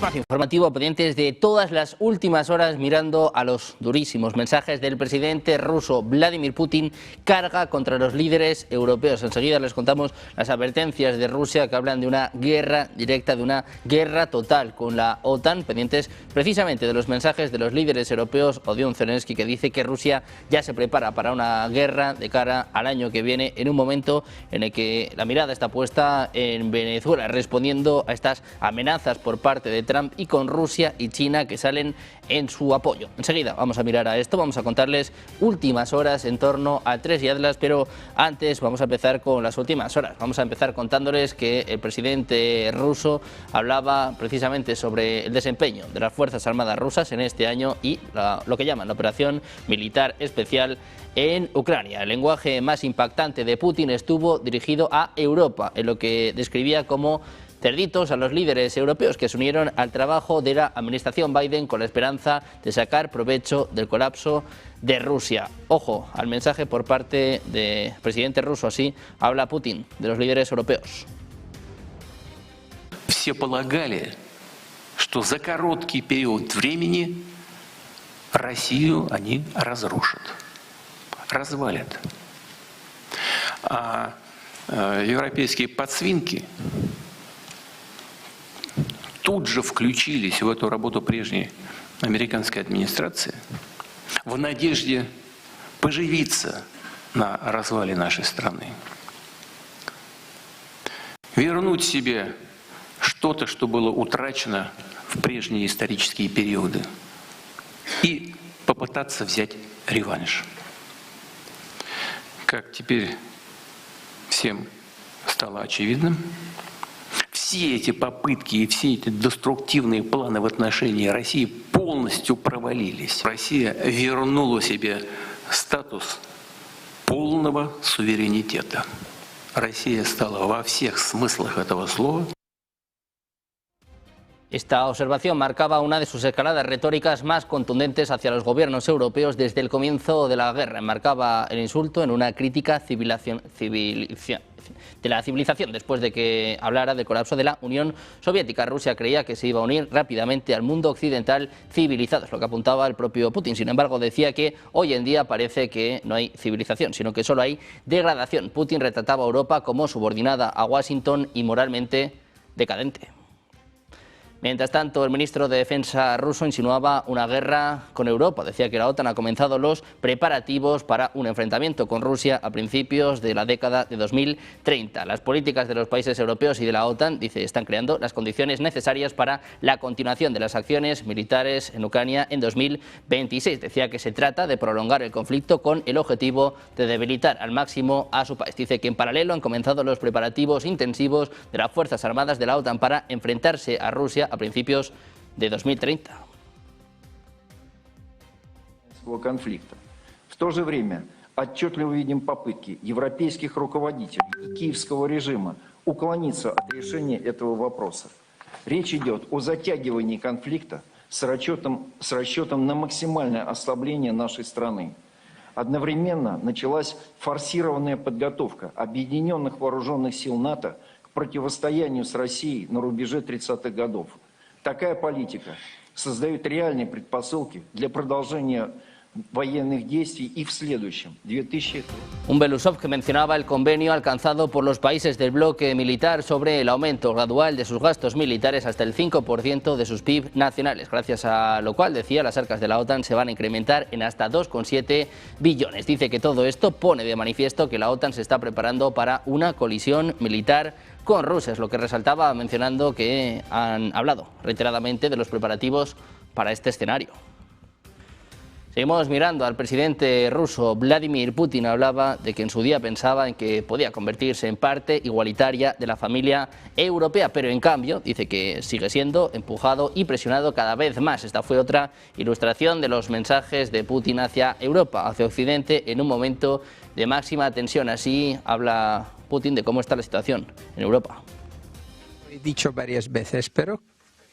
Espacio informativo, pendientes de todas las últimas horas, mirando a los durísimos mensajes del presidente ruso Vladimir Putin, carga contra los líderes europeos. Enseguida les contamos las advertencias de Rusia que hablan de una guerra directa, de una guerra total con la OTAN, pendientes precisamente de los mensajes de los líderes europeos o de un Zelensky que dice que Rusia ya se prepara para una guerra de cara al año que viene, en un momento en el que la mirada está puesta en Venezuela, respondiendo a estas amenazas por parte de Trump y con Rusia y China que salen en su apoyo. Enseguida vamos a mirar a esto, vamos a contarles últimas horas en torno a Tres y Atlas, pero antes vamos a empezar con las últimas horas. Vamos a empezar contándoles que el presidente ruso hablaba precisamente sobre el desempeño de las Fuerzas Armadas rusas en este año y lo que llaman la operación militar especial en Ucrania. El lenguaje más impactante de Putin estuvo dirigido a Europa, en lo que describía como cerditos a los líderes europeos que se unieron al trabajo de la administración Biden con la esperanza de sacar provecho del colapso de Rusia. Ojo al mensaje por parte del presidente ruso, así habla Putin de los líderes europeos. Все полагали, что за короткий период времени Россию они разрушат, развалят. А европейские подсвинки тут же включились в эту работу прежней американской администрации в надежде поживиться на развале нашей страны. Вернуть себе что-то, что было утрачено в прежние исторические периоды, и попытаться взять реванш. Как теперь всем стало очевидным, все эти попытки и все эти деструктивные планы в отношении России полностью провалились. Россия вернула себе статус полного суверенитета. Россия стала во всех смыслах этого слова. Esta observación marcaba una de sus escaladas retóricas más contundentes hacia los gobiernos europeos desde el comienzo de la guerra. Enmarcaba el insulto en una crítica de la civilización después de que hablara del colapso de la Unión Soviética. Rusia creía que se iba a unir rápidamente al mundo occidental civilizado, es lo que apuntaba el propio Putin. Sin embargo, decía que hoy en día parece que no hay civilización, sino que solo hay degradación. Putin retrataba a Europa como subordinada a Washington y moralmente decadente. Mientras tanto, el ministro de Defensa ruso insinuaba una guerra con Europa. Decía que la OTAN ha comenzado los preparativos para un enfrentamiento con Rusia a principios de la década de 2030. Las políticas de los países europeos y de la OTAN, dice, están creando las condiciones necesarias para la continuación de las acciones militares en Ucrania en 2026. Decía que se trata de prolongar el conflicto con el objetivo de debilitar al máximo a su país. Dice que en paralelo han comenzado los preparativos intensivos de las Fuerzas Armadas de la OTAN para enfrentarse a Rusia a principios de 2030. Конфликта. В то же время отчетливо видим попытки европейских руководителей и киевского режима уклониться от решения этого вопроса. Речь идет о затягивании конфликта с расчетом на максимальное ослабление нашей страны. Одновременно началась форсированная подготовка объединенных вооруженных сил НАТО к противостоянию с Россией на рубеже 30-х годов. Такая политика создает реальные предпосылки для продолжения военных действий и в следующем, 2000. Un Belousov que mencionaba el convenio alcanzado por los países del bloque militar sobre el aumento gradual de sus gastos militares hasta el 5% de sus PIB nacionales, gracias a lo cual, decía, las arcas de la OTAN se van a incrementar en hasta 2,7 billones. Dice que todo esto pone de manifiesto que la OTAN se está preparando para una colisión militar con Rusia, es lo que resaltaba mencionando que han hablado reiteradamente de los preparativos para este escenario. Seguimos mirando al presidente ruso Vladimir Putin. Hablaba de que en su día pensaba en que podía convertirse en parte igualitaria de la familia europea, pero en cambio dice que sigue siendo empujado y presionado cada vez más. Esta fue otra ilustración de los mensajes de Putin hacia Europa, hacia Occidente, en un momento de máxima tensión. Así habla Putin de cómo está la situación en Europa. He dicho varias veces, pero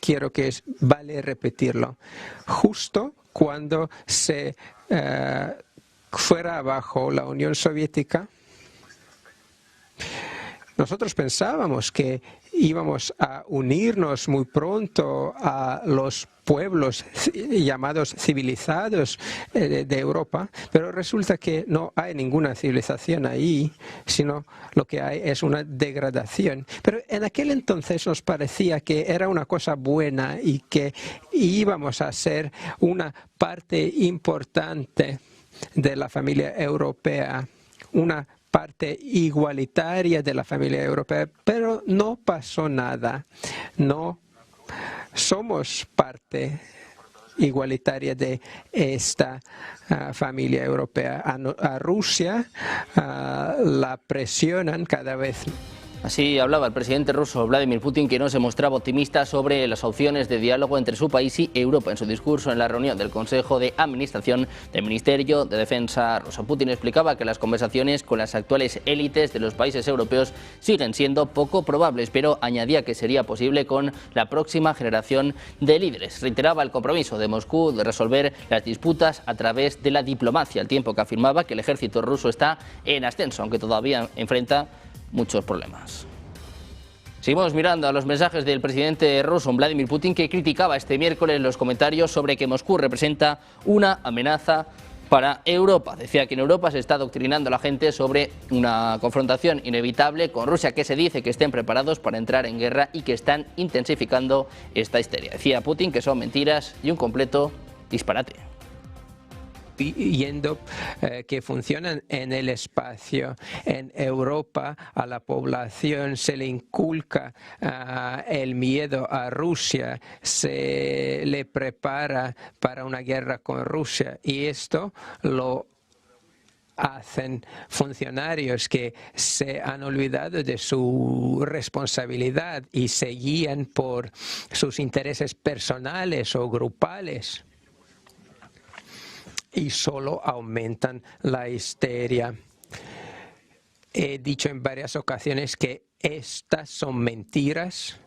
quiero que vale repetirlo. Justo cuando se fuera abajo la Unión Soviética, nosotros pensábamos que íbamos a unirnos muy pronto a los pueblos llamados civilizados de Europa, pero resulta que no hay ninguna civilización ahí, sino lo que hay es una degradación. Pero en aquel entonces nos parecía que era una cosa buena y que íbamos a ser una parte importante de la familia europea, una parte igualitaria de la familia europea, pero no pasó nada. No somos parte igualitaria de esta familia europea. A Rusia la presionan cada vez. Así hablaba el presidente ruso Vladimir Putin, que no se mostraba optimista sobre las opciones de diálogo entre su país y Europa en su discurso en la reunión del Consejo de Administración del Ministerio de Defensa ruso. Putin explicaba que las conversaciones con las actuales élites de los países europeos siguen siendo poco probables, pero añadía que sería posible con la próxima generación de líderes. Reiteraba el compromiso de Moscú de resolver las disputas a través de la diplomacia, al tiempo que afirmaba que el ejército ruso está en ascenso, aunque todavía enfrenta muchos problemas. Seguimos mirando a los mensajes del presidente ruso Vladimir Putin, que criticaba este miércoles los comentarios sobre que Moscú representa una amenaza para Europa. Decía que en Europa se está adoctrinando a la gente sobre una confrontación inevitable con Rusia, que se dice que estén preparados para entrar en guerra y que están intensificando esta histeria. Decía Putin que son mentiras y un completo disparate. Viendo que funcionan en el espacio. En Europa a la población se le inculca el miedo a Rusia, se le prepara para una guerra con Rusia, y esto lo hacen funcionarios que se han olvidado de su responsabilidad y se guían por sus intereses personales o grupales, y solo aumentan la histeria. He dicho en varias ocasiones que estas son mentiras,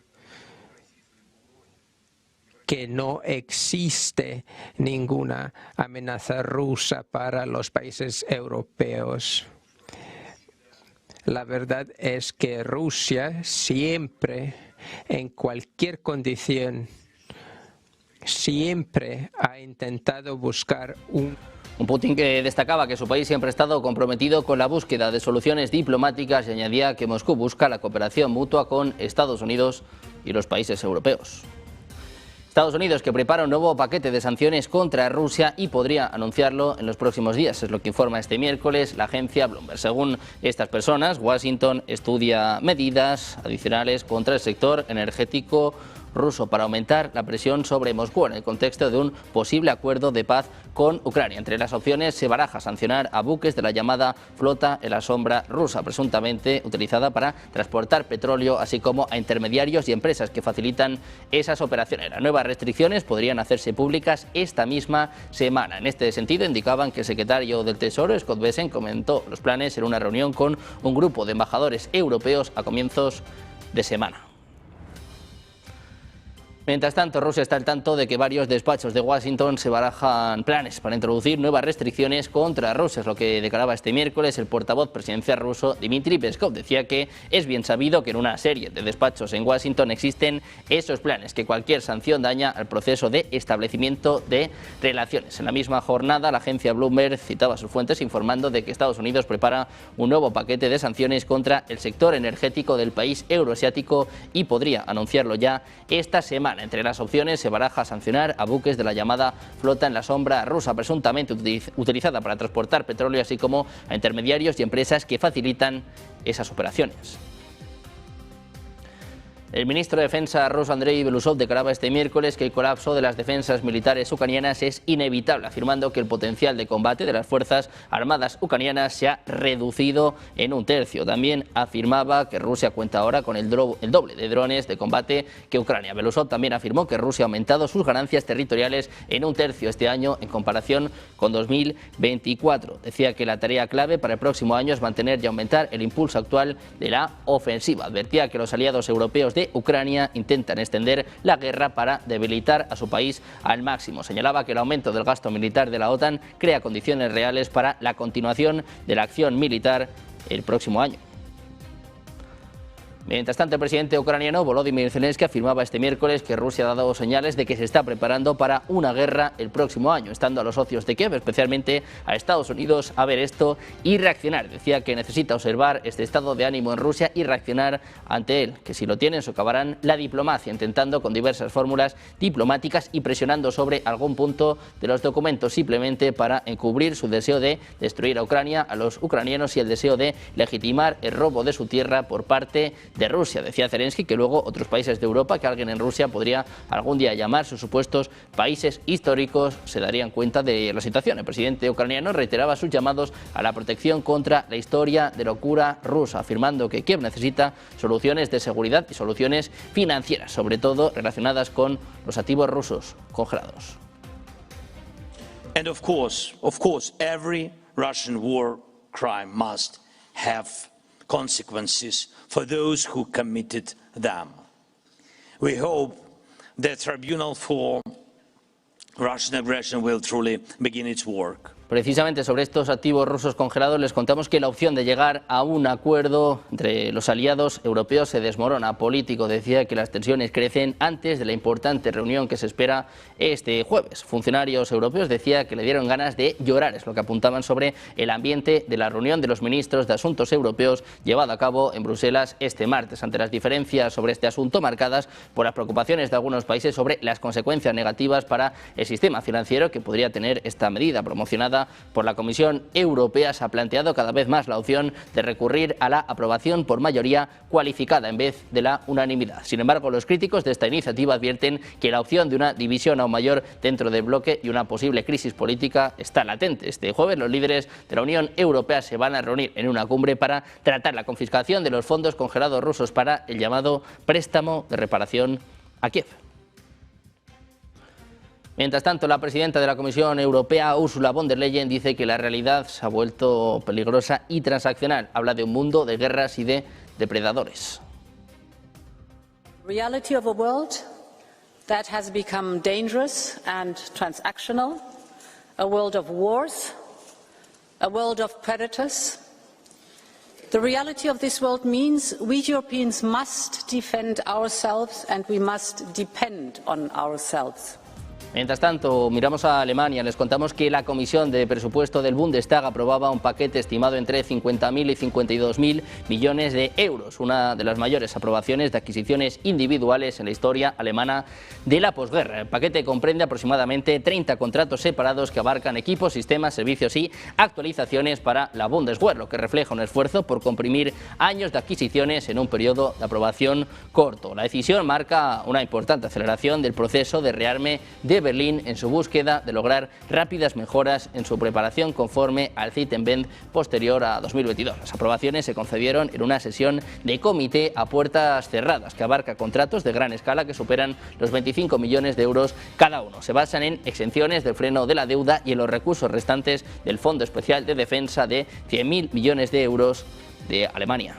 que no existe ninguna amenaza rusa para los países europeos. La verdad es que Rusia siempre, en cualquier condición, siempre ha intentado buscar un Putin que destacaba que su país siempre ha estado comprometido con la búsqueda de soluciones diplomáticas y añadía que Moscú busca la cooperación mutua con Estados Unidos y los países europeos. Estados Unidos, que prepara un nuevo paquete de sanciones contra Rusia y podría anunciarlo en los próximos días, es lo que informa este miércoles la agencia Bloomberg. Según estas personas, Washington estudia medidas adicionales contra el sector energético ruso para aumentar la presión sobre Moscú en el contexto de un posible acuerdo de paz con Ucrania. Entre las opciones se baraja sancionar a buques de la llamada flota en la sombra rusa, presuntamente utilizada para transportar petróleo, así como a intermediarios y empresas que facilitan esas operaciones. Las nuevas restricciones podrían hacerse públicas esta misma semana. En este sentido, indicaban que el secretario del Tesoro, Scott Bessent, comentó los planes en una reunión con un grupo de embajadores europeos a comienzos de semana. Mientras tanto, Rusia está al tanto de que varios despachos de Washington se barajan planes para introducir nuevas restricciones contra Rusia, es lo que declaraba este miércoles el portavoz presidencial ruso Dmitry Peskov. Decía que es bien sabido que en una serie de despachos en Washington existen esos planes, que cualquier sanción daña al proceso de establecimiento de relaciones. En la misma jornada, la agencia Bloomberg citaba a sus fuentes informando de que Estados Unidos prepara un nuevo paquete de sanciones contra el sector energético del país euroasiático y podría anunciarlo ya esta semana. Entre las opciones se baraja sancionar a buques de la llamada flota en la sombra rusa, presuntamente utilizada para transportar petróleo, así como a intermediarios y empresas que facilitan esas operaciones. El ministro de Defensa ruso Andrei Belousov declaraba este miércoles que el colapso de las defensas militares ucranianas es inevitable, afirmando que el potencial de combate de las fuerzas armadas ucranianas se ha reducido en un tercio. También afirmaba que Rusia cuenta ahora con el doble de drones de combate que Ucrania. Belousov también afirmó que Rusia ha aumentado sus ganancias territoriales en un tercio este año en comparación con 2024. Decía que la tarea clave para el próximo año es mantener y aumentar el impulso actual de la ofensiva. Advertía que los aliados europeos de Ucrania intentan extender la guerra para debilitar a su país al máximo. Señalaba que el aumento del gasto militar de la OTAN crea condiciones reales para la continuación de la acción militar el próximo año. Mientras tanto, el presidente ucraniano Volodymyr Zelensky afirmaba este miércoles que Rusia ha dado señales de que se está preparando para una guerra el próximo año, instando a los socios de Kiev, especialmente a Estados Unidos, a ver esto y reaccionar. Decía que necesita observar este estado de ánimo en Rusia y reaccionar ante él, que si lo tienen socavarán la diplomacia, intentando con diversas fórmulas diplomáticas y presionando sobre algún punto de los documentos, simplemente para encubrir su deseo de destruir a Ucrania, a los ucranianos y el deseo de legitimar el robo de su tierra por parte de Rusia. Decía Zelensky que luego otros países de Europa, que alguien en Rusia podría algún día llamar sus supuestos países históricos, se darían cuenta de la situación. El presidente ucraniano reiteraba sus llamados a la protección contra la historia de locura rusa, afirmando que Kiev necesita soluciones de seguridad y soluciones financieras, sobre todo relacionadas con los activos rusos congelados. And of course, every Russian war crime must have consequences for those who committed them. We hope the tribunal for Russian aggression will truly begin its work. Precisamente sobre estos activos rusos congelados les contamos que la opción de llegar a un acuerdo entre los aliados europeos se desmorona. Político decía que las tensiones crecen antes de la importante reunión que se espera este jueves. Funcionarios europeos decía que le dieron ganas de llorar, es lo que apuntaban sobre el ambiente de la reunión de los ministros de Asuntos Europeos llevada a cabo en Bruselas este martes, ante las diferencias sobre este asunto marcadas por las preocupaciones de algunos países sobre las consecuencias negativas para el sistema financiero que podría tener esta medida promocionada por la Comisión Europea. Se ha planteado cada vez más la opción de recurrir a la aprobación por mayoría cualificada en vez de la unanimidad. Sin embargo, los críticos de esta iniciativa advierten que la opción de una división aún mayor dentro del bloque y una posible crisis política está latente. Este jueves los líderes de la Unión Europea se van a reunir en una cumbre para tratar la confiscación de los fondos congelados rusos para el llamado préstamo de reparación a Kiev. Mientras tanto, la presidenta de la Comisión Europea, Ursula von der Leyen, dice que la realidad se ha vuelto peligrosa y transaccional. Habla de un mundo de guerras y de depredadores. Reality of a world that has become dangerous and transactional, a world of wars, a world of predators. The reality of this world means we Europeans must defend ourselves and we must depend on ourselves. Mientras tanto, miramos a Alemania. Les contamos que la Comisión de Presupuesto del Bundestag aprobaba un paquete estimado entre 50.000 y 52.000 millones de euros, una de las mayores aprobaciones de adquisiciones individuales en la historia alemana de la posguerra. El paquete comprende aproximadamente 30 contratos separados que abarcan equipos, sistemas, servicios y actualizaciones para la Bundeswehr, lo que refleja un esfuerzo por comprimir años de adquisiciones en un periodo de aprobación corto. La decisión marca una importante aceleración del proceso de rearme de Berlín en su búsqueda de lograr rápidas mejoras en su preparación conforme al Zeitenwende posterior a 2022. Las aprobaciones se concedieron en una sesión de comité a puertas cerradas que abarca contratos de gran escala que superan los 25 millones de euros cada uno. Se basan en exenciones del freno de la deuda y en los recursos restantes del Fondo Especial de Defensa de 100.000 millones de euros de Alemania.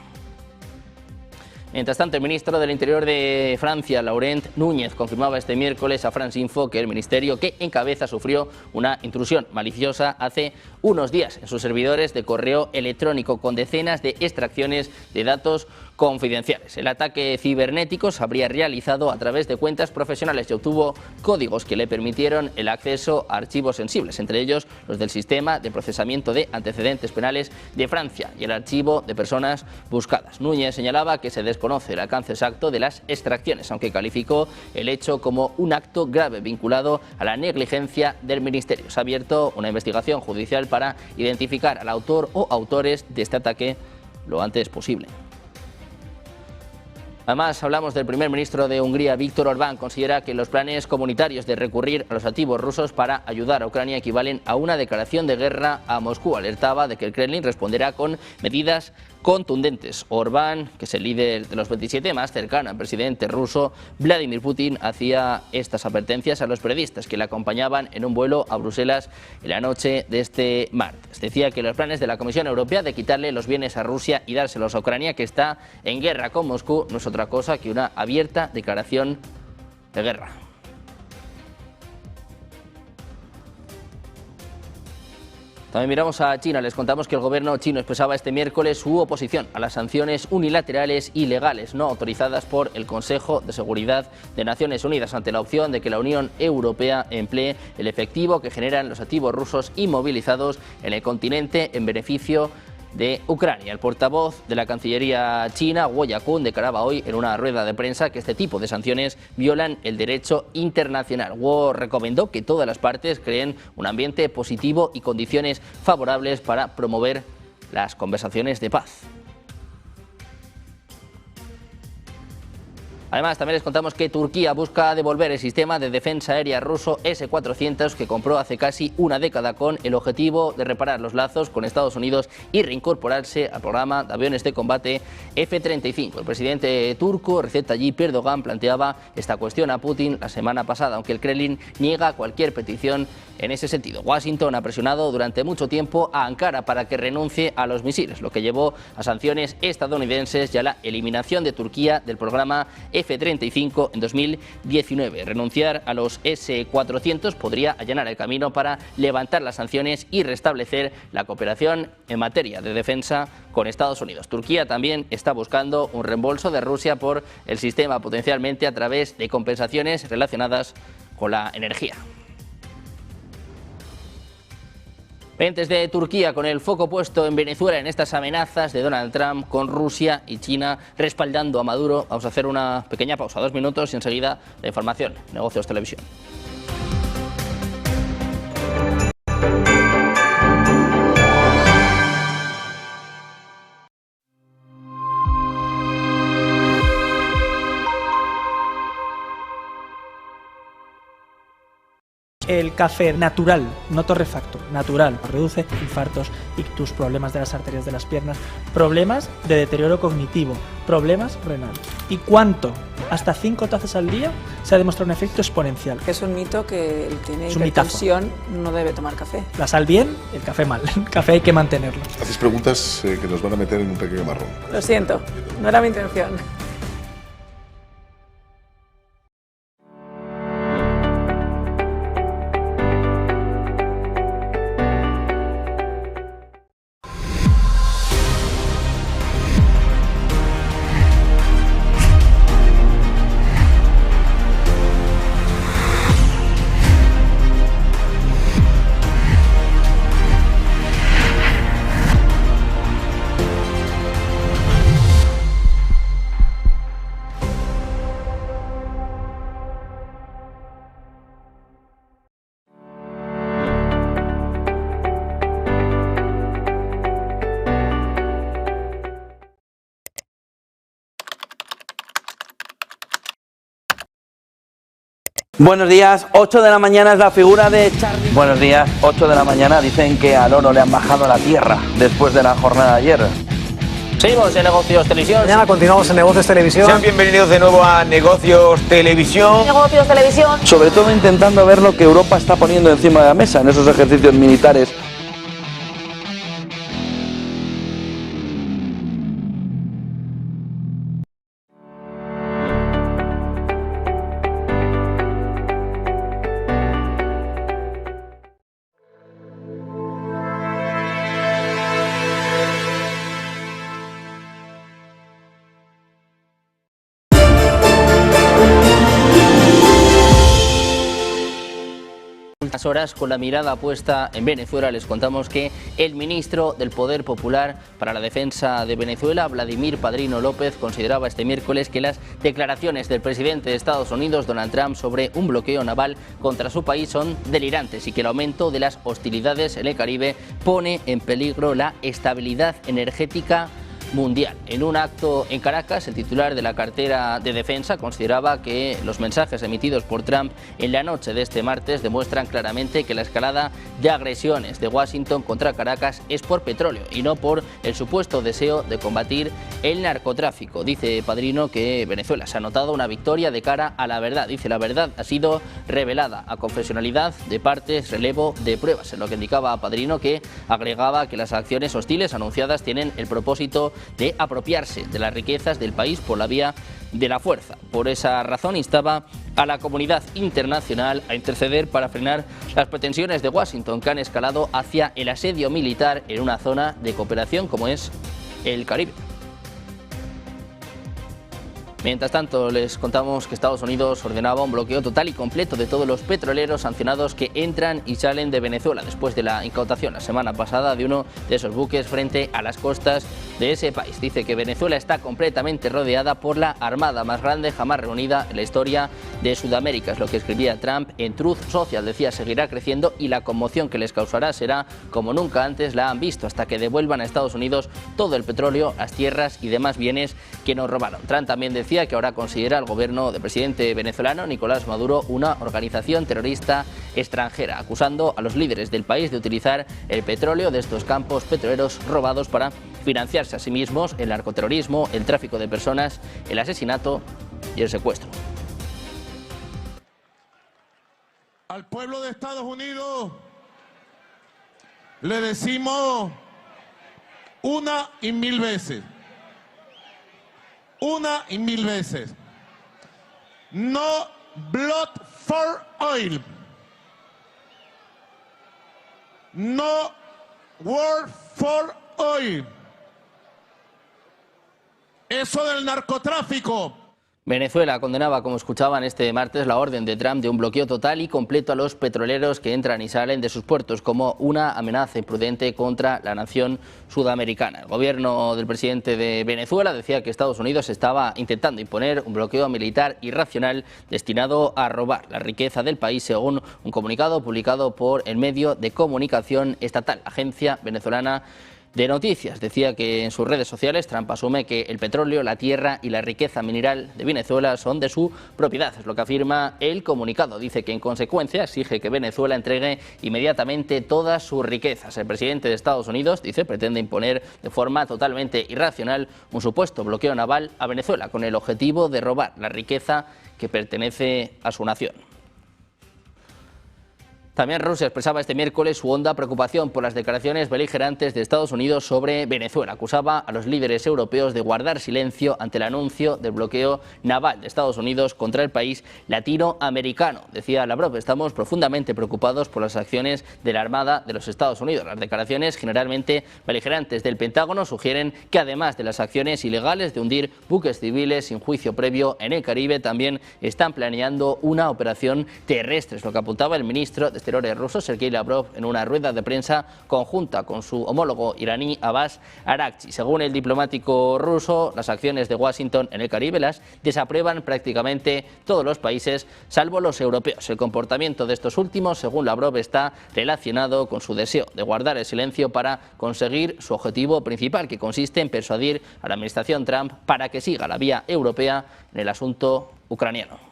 Mientras tanto, el ministro del Interior de Francia, Laurent Núñez, confirmaba este miércoles a France Info que el ministerio que encabeza sufrió una intrusión maliciosa hace unos días en sus servidores de correo electrónico con decenas de extracciones de datos confidenciales. El ataque cibernético se habría realizado a través de cuentas profesionales y obtuvo códigos que le permitieron el acceso a archivos sensibles, entre ellos los del Sistema de Procesamiento de Antecedentes Penales de Francia y el archivo de personas buscadas. Núñez señalaba que se desconoce el alcance exacto de las extracciones, aunque calificó el hecho como un acto grave vinculado a la negligencia del ministerio. Se ha abierto una investigación judicial para identificar al autor o autores de este ataque lo antes posible. Además, hablamos del primer ministro de Hungría, Viktor Orbán. Considera que los planes comunitarios de recurrir a los activos rusos para ayudar a Ucrania equivalen a una declaración de guerra a Moscú. Alertaba de que el Kremlin responderá con medidas contundentes. Orbán, que es el líder de los 27 más cercano al presidente ruso Vladimir Putin, hacía estas advertencias a los periodistas que le acompañaban en un vuelo a Bruselas en la noche de este martes. Decía que los planes de la Comisión Europea de quitarle los bienes a Rusia y dárselos a Ucrania, que está en guerra con Moscú, no es otra cosa que una abierta declaración de guerra. También miramos a China. Les contamos que el gobierno chino expresaba este miércoles su oposición a las sanciones unilaterales y legales no autorizadas por el Consejo de Seguridad de Naciones Unidas ante la opción de que la Unión Europea emplee el efectivo que generan los activos rusos inmovilizados en el continente en beneficio de Ucrania. El portavoz de la Cancillería china, Guo Yakun, declaraba hoy en una rueda de prensa que este tipo de sanciones violan el derecho internacional. Guo recomendó que todas las partes creen un ambiente positivo y condiciones favorables para promover las conversaciones de paz. Además, también les contamos que Turquía busca devolver el sistema de defensa aérea ruso S-400 que compró hace casi una década con el objetivo de reparar los lazos con Estados Unidos y reincorporarse al programa de aviones de combate F-35. El presidente turco, Recep Tayyip Erdogan, planteaba esta cuestión a Putin la semana pasada, aunque el Kremlin niega cualquier petición en ese sentido. Washington ha presionado durante mucho tiempo a Ankara para que renuncie a los misiles, lo que llevó a sanciones estadounidenses y a la eliminación de Turquía del programa F-35 en 2019. Renunciar a los S-400 podría allanar el camino para levantar las sanciones y restablecer la cooperación en materia de defensa con Estados Unidos. Turquía también está buscando un reembolso de Rusia por el sistema, potencialmente a través de compensaciones relacionadas con la energía. Pendientes de Turquía, con el foco puesto en Venezuela en estas amenazas de Donald Trump con Rusia y China respaldando a Maduro. Vamos a hacer una pequeña pausa, 2 minutos, y enseguida la información. Negocios Televisión. El café natural, no torrefacto, natural, reduce infartos, ictus, problemas de las arterias de las piernas, problemas de deterioro cognitivo, problemas renales. ¿Y cuánto? Hasta 5 tazas al día se ha demostrado un efecto exponencial. Es un mito que el que tiene Es un hipertensión no debe tomar café. La sal bien, el café mal. El café hay que mantenerlo. Haces preguntas que nos van a meter en un pequeño marrón. Lo siento, no era mi intención. Buenos días, 8 de la mañana es la figura de Charlie. Buenos días, 8 de la mañana, dicen que al oro le han bajado a la tierra después de la jornada de ayer. Seguimos en Negocios Televisión. Mañana continuamos en Negocios Televisión. Sean bienvenidos de nuevo a Negocios Televisión. Negocios Televisión. Sobre todo intentando ver lo que Europa está poniendo encima de la mesa en esos ejercicios militares. Horas con la mirada puesta en Venezuela, les contamos que el ministro del Poder Popular para la Defensa de Venezuela, Vladimir Padrino López, consideraba este miércoles que las declaraciones del presidente de Estados Unidos, Donald Trump, sobre un bloqueo naval contra su país son delirantes y que el aumento de las hostilidades en el Caribe pone en peligro la estabilidad energética mundial. En un acto en Caracas, el titular de la cartera de Defensa consideraba que los mensajes emitidos por Trump en la noche de este martes demuestran claramente que la escalada de agresiones de Washington contra Caracas es por petróleo y no por el supuesto deseo de combatir el narcotráfico. Dice Padrino que Venezuela se ha notado una victoria de cara a la verdad. Dice: la verdad ha sido revelada a confesionalidad de partes, relevo de pruebas. En lo que indicaba Padrino, que agregaba que las acciones hostiles anunciadas tienen el propósito de apropiarse de las riquezas del país por la vía de la fuerza. Por esa razón instaba a la comunidad internacional a interceder para frenar las pretensiones de Washington, que han escalado hacia el asedio militar en una zona de cooperación como es el Caribe. Mientras tanto, les contamos que Estados Unidos ordenaba un bloqueo total y completo de todos los petroleros sancionados que entran y salen de Venezuela después de la incautación la semana pasada de uno de esos buques frente a las costas de ese país. Dice que Venezuela está completamente rodeada por la armada más grande jamás reunida en la historia de Sudamérica. Es lo que escribía Trump en Truth Social. Decía, seguirá creciendo y la conmoción que les causará será como nunca antes la han visto, hasta que devuelvan a Estados Unidos todo el petróleo, las tierras y demás bienes que nos robaron. Trump también decía que ahora considera al gobierno del presidente venezolano Nicolás Maduro una organización terrorista extranjera, acusando a los líderes del país de utilizar el petróleo de estos campos petroleros robados para financiarse a sí mismos, el narcoterrorismo, el tráfico de personas, el asesinato y el secuestro. Al pueblo de Estados Unidos le decimos una y mil veces, no blood for oil, no war for oil. Eso del narcotráfico. Venezuela condenaba, como escuchaban este martes, la orden de Trump de un bloqueo total y completo a los petroleros que entran y salen de sus puertos como una amenaza imprudente contra la nación sudamericana. El gobierno del presidente de Venezuela decía que Estados Unidos estaba intentando imponer un bloqueo militar irracional destinado a robar la riqueza del país, según un comunicado publicado por el medio de comunicación estatal, Agencia Venezolana de Noticias. Decía que en sus redes sociales Trump asume que el petróleo, la tierra y la riqueza mineral de Venezuela son de su propiedad. Es lo que afirma el comunicado. Dice que en consecuencia exige que Venezuela entregue inmediatamente todas sus riquezas. El presidente de Estados Unidos, dice, pretende imponer de forma totalmente irracional un supuesto bloqueo naval a Venezuela con el objetivo de robar la riqueza que pertenece a su nación. También Rusia expresaba este miércoles su honda preocupación por las declaraciones beligerantes de Estados Unidos sobre Venezuela. Acusaba a los líderes europeos de guardar silencio ante el anuncio del bloqueo naval de Estados Unidos contra el país latinoamericano. Decía Lavrov, estamos profundamente preocupados por las acciones de la Armada de los Estados Unidos. Las declaraciones generalmente beligerantes del Pentágono sugieren que además de las acciones ilegales de hundir buques civiles sin juicio previo en el Caribe, también están planeando una operación terrestre. Es lo que apuntaba el ministro de Exteriores ruso, Sergei Lavrov, en una rueda de prensa conjunta con su homólogo iraní, Abbas Araghchi. Según el diplomático ruso, las acciones de Washington en el Caribe las desaprueban prácticamente todos los países, salvo los europeos. El comportamiento de estos últimos, según Lavrov, está relacionado con su deseo de guardar el silencio para conseguir su objetivo principal, que consiste en persuadir a la administración Trump para que siga la vía europea en el asunto ucraniano.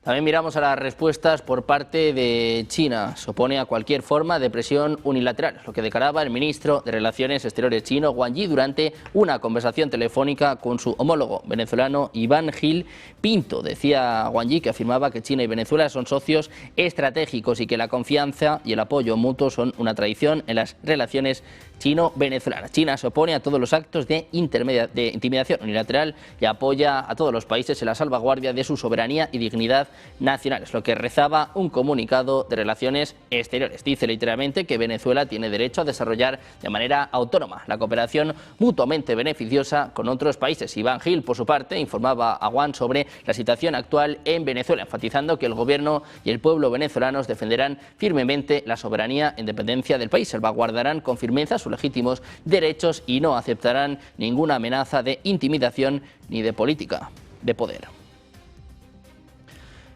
También miramos a las respuestas por parte de China. Se opone a cualquier forma de presión unilateral, lo que declaraba el ministro de Relaciones Exteriores chino, Wang Yi, durante una conversación telefónica con su homólogo venezolano, Iván Gil Pinto. Decía Wang Yi que afirmaba que China y Venezuela son socios estratégicos y que la confianza y el apoyo mutuo son una tradición en las relaciones chino-venezolanas. China se opone a todos los actos de intimidación unilateral y apoya a todos los países en la salvaguardia de su soberanía y dignidad nacional. Es lo que rezaba un comunicado de Relaciones Exteriores. Dice literalmente que Venezuela tiene derecho a desarrollar de manera autónoma la cooperación mutuamente beneficiosa con otros países. Iván Gil, por su parte, informaba a Wang sobre la situación actual en Venezuela, enfatizando que el gobierno y el pueblo venezolanos defenderán firmemente la soberanía e independencia del país, salvaguardarán con firmeza sus legítimos derechos y no aceptarán ninguna amenaza de intimidación ni de política de poder.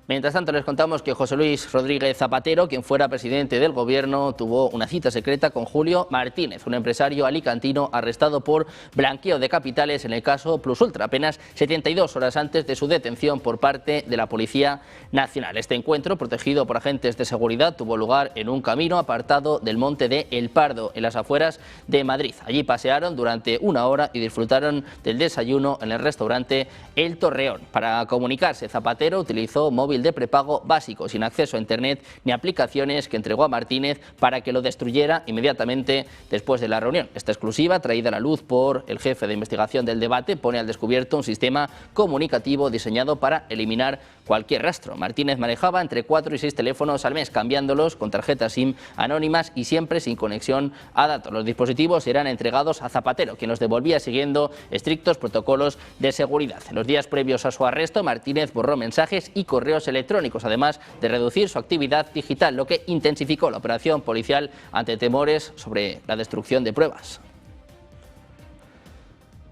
Mientras tanto, les contamos que José Luis Rodríguez Zapatero, quien fuera presidente del gobierno, tuvo una cita secreta con Julio Martínez, un empresario alicantino arrestado por blanqueo de capitales en el caso Plus Ultra, apenas 72 horas antes de su detención por parte de la Policía Nacional. Este encuentro, protegido por agentes de seguridad, tuvo lugar en un camino apartado del Monte de El Pardo, en las afueras de Madrid. Allí pasearon durante una hora y disfrutaron del desayuno en el restaurante El Torreón. Para comunicarse, Zapatero utilizó móvil móvil de prepago básico, sin acceso a Internet ni aplicaciones, que entregó a Martínez para que lo destruyera inmediatamente después de la reunión. Esta exclusiva, traída a la luz por el jefe de investigación del debate, pone al descubierto un sistema comunicativo diseñado para eliminar cualquier rastro. Martínez manejaba entre 4 y 6 teléfonos al mes, cambiándolos con tarjetas SIM anónimas y siempre sin conexión a datos. Los dispositivos eran entregados a Zapatero, quien los devolvía siguiendo estrictos protocolos de seguridad. En los días previos a su arresto, Martínez borró mensajes y correos electrónicos, además de reducir su actividad digital, lo que intensificó la operación policial ante temores sobre la destrucción de pruebas.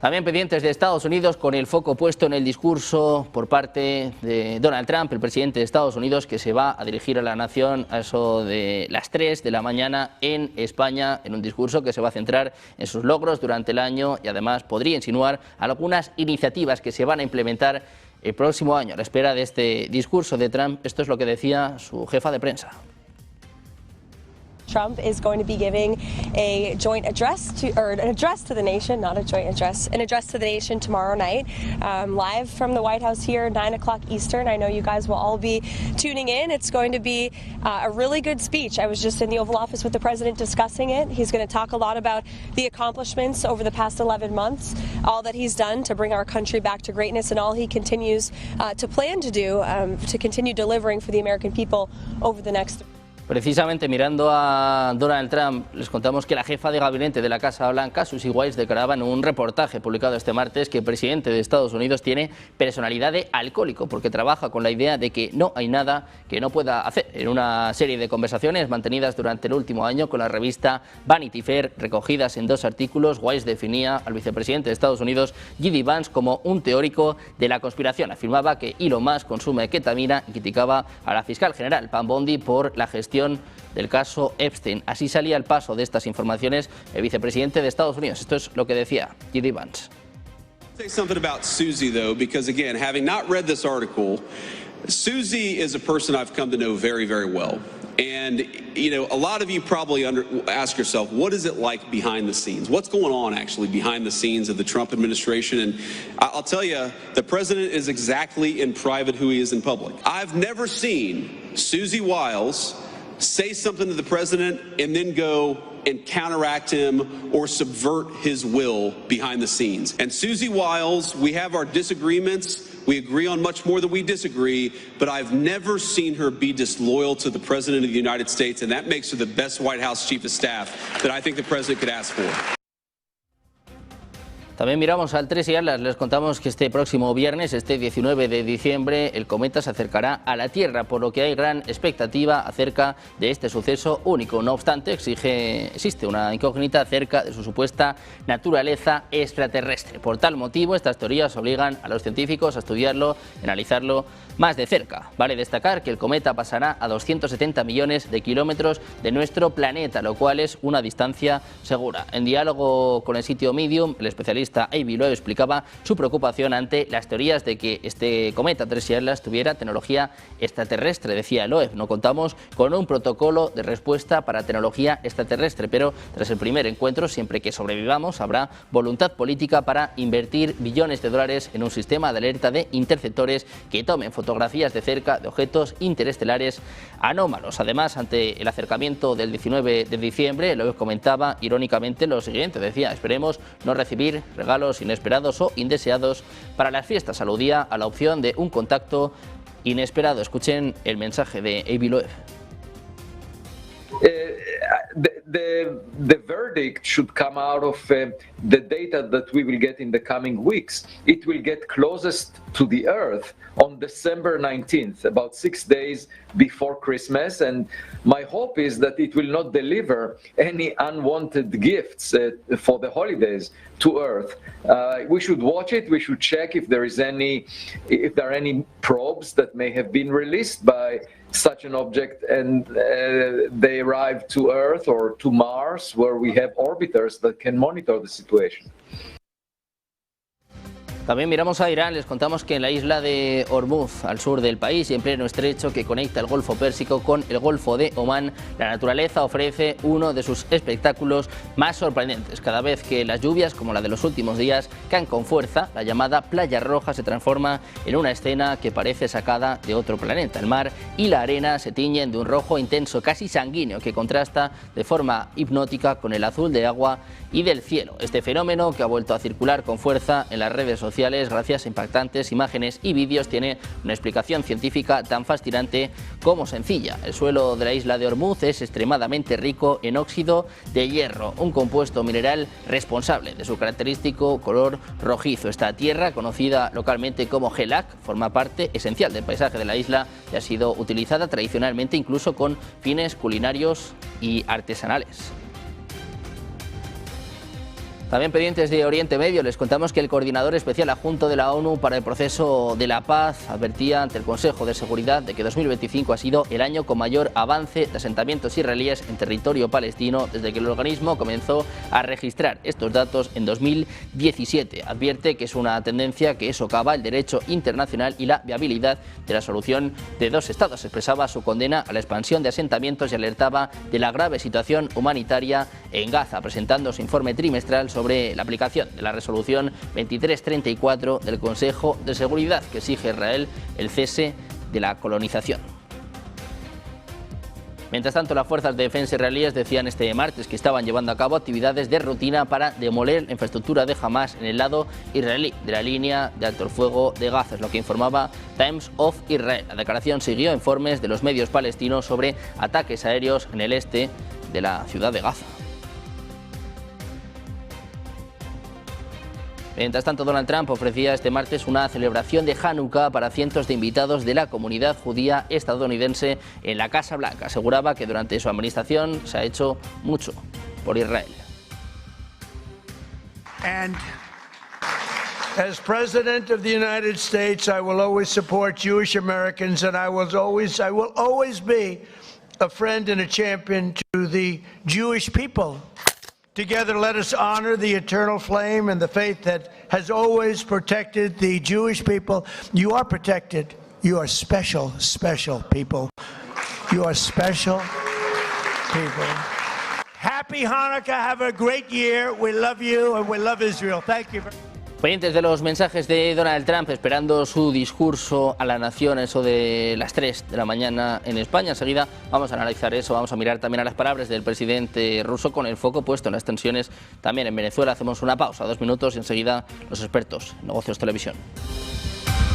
También pendientes de Estados Unidos, con el foco puesto en el discurso por parte de Donald Trump, el presidente de Estados Unidos, que se va a dirigir a la nación a eso de las 3 de la mañana en España, en un discurso que se va a centrar en sus logros durante el año y además podría insinuar algunas iniciativas que se van a implementar el próximo año. A la espera de este discurso de Trump, esto es lo que decía su jefa de prensa. Trump is going to be giving a joint address an address to the nation, not a joint address, an address to the nation tomorrow night, live from the White House here, 9 o'clock Eastern. I know you guys will all be tuning in. It's going to be a really good speech. I was just in the Oval Office with the president discussing it. He's going to talk a lot about the accomplishments over the past 11 months, all that he's done to bring our country back to greatness, and all he continues to plan to do to continue delivering for the American people over the next. Precisamente mirando a Donald Trump, les contamos que la jefa de gabinete de la Casa Blanca, Susie Wiles, declaraba en un reportaje publicado este martes que el presidente de Estados Unidos tiene personalidad de alcohólico porque trabaja con la idea de que no hay nada que no pueda hacer. En una serie de conversaciones mantenidas durante el último año con la revista Vanity Fair, recogidas en 2 artículos, Wiles definía al vicepresidente de Estados Unidos, J.D. Vance, como un teórico de la conspiración. Afirmaba que Elon Musk consume ketamina y criticaba a la fiscal general Pam Bondi por la gestión del caso Epstein. Así salía al paso de estas informaciones el vicepresidente de Estados Unidos. Esto es lo que decía J.D. Vance. Say something about Susie, though, because again, having not read this article, Susie is a person I've come to know very, very well. And, you know, a lot of you probably ask yourself, what is it like behind the scenes? What's going on actually behind the scenes of the Trump administration? And I'll tell you, the president is exactly in private who he is in public. I've never seen Susie Wiles say something to the president and then go and counteract him or subvert his will behind the scenes. And Susie Wiles, we have our disagreements. We agree on much more than we disagree, but I've never seen her be disloyal to the President of the United States, and that makes her the best White House Chief of Staff that I think the President could ask for. También miramos al 3 y Atlas. Les contamos que este próximo viernes, este 19 de diciembre, el cometa se acercará a la Tierra, por lo que hay gran expectativa acerca de este suceso único. No obstante, existe una incógnita acerca de su supuesta naturaleza extraterrestre. Por tal motivo, estas teorías obligan a los científicos a estudiarlo, analizarlo más de cerca. Vale destacar que el cometa pasará a 270 millones de kilómetros de nuestro planeta, lo cual es una distancia segura. En diálogo con el sitio Medium, el especialista Avi Loeb explicaba su preocupación ante las teorías de que este cometa 3 y Atlas tuviera tecnología extraterrestre. Decía Loeb, no contamos con un protocolo de respuesta para tecnología extraterrestre, pero tras el primer encuentro, siempre que sobrevivamos, habrá voluntad política para invertir billones de dólares en un sistema de alerta de interceptores que tomen fotografías de cerca de objetos interestelares anómalos. Además, ante el acercamiento del 19 de diciembre, Loeb comentaba irónicamente lo siguiente, decía, esperemos no recibir regalos inesperados o indeseados para las fiestas. Aludía a la opción de un contacto inesperado. Escuchen el mensaje de Avi Loeb. The verdict should come out of the data that we will get in the coming weeks. It will get closest to the Earth on December 19th, about 6 days before Christmas, and my hope is that it will not deliver any unwanted gifts for the holidays to Earth. We should watch it. We should check if there are any probes that may have been released by such an object, and they arrive to Earth or to Mars, where we have orbiters that can monitor the situation. También miramos a Irán, les contamos que en la isla de Hormuz, al sur del país y en pleno estrecho que conecta el Golfo Pérsico con el Golfo de Omán, la naturaleza ofrece uno de sus espectáculos más sorprendentes. Cada vez que las lluvias, como la de los últimos días, caen con fuerza, la llamada Playa Roja se transforma en una escena que parece sacada de otro planeta. El mar y la arena se tiñen de un rojo intenso, casi sanguíneo, que contrasta de forma hipnótica con el azul de agua y del cielo. Este fenómeno, que ha vuelto a circular con fuerza en las redes sociales gracias a impactantes imágenes y vídeos, tiene una explicación científica tan fascinante como sencilla. El suelo de la isla de Hormuz es extremadamente rico en óxido de hierro, un compuesto mineral responsable de su característico color rojizo. Esta tierra, conocida localmente como Gelak, forma parte esencial del paisaje de la isla y ha sido utilizada tradicionalmente incluso con fines culinarios y artesanales. También pendientes de Oriente Medio, les contamos que el coordinador especial adjunto de la ONU para el proceso de la paz advertía ante el Consejo de Seguridad de que 2025 ha sido el año con mayor avance de asentamientos israelíes en territorio palestino desde que el organismo comenzó a registrar estos datos en 2017. Advierte que es una tendencia que socava el derecho internacional y la viabilidad de la solución de dos estados. Expresaba su condena a la expansión de asentamientos y alertaba de la grave situación humanitaria en Gaza, presentando su informe trimestral sobre la aplicación de la resolución 2334 del Consejo de Seguridad, que exige a Israel el cese de la colonización. Mientras tanto, las fuerzas de defensa israelíes decían este martes que estaban llevando a cabo actividades de rutina para demoler la infraestructura de Hamas en el lado israelí de la línea de alto el fuego de Gaza, es lo que informaba Times of Israel. La declaración siguió informes de los medios palestinos sobre ataques aéreos en el este de la ciudad de Gaza. Mientras tanto, Donald Trump ofrecía este martes una celebración de Hanukkah para cientos de invitados de la comunidad judía estadounidense en la Casa Blanca. Aseguraba que durante su administración se ha hecho mucho por Israel. And as President of the United States, I will always support Jewish Americans, and I will always be a friend and a champion to the Jewish people. Together, let us honor the eternal flame and the faith that has always protected the Jewish people. You are protected. You are special, special people. You are special people. Happy Hanukkah. Have a great year. We love you and we love Israel. Thank you. Pendientes de los mensajes de Donald Trump, esperando su discurso a la nación, eso de las 3 de la mañana en España. Enseguida vamos a analizar eso, vamos a mirar también a las palabras del presidente ruso con el foco puesto en las tensiones también en Venezuela. Hacemos una pausa, 2 minutos y enseguida los expertos en Negocios Televisión.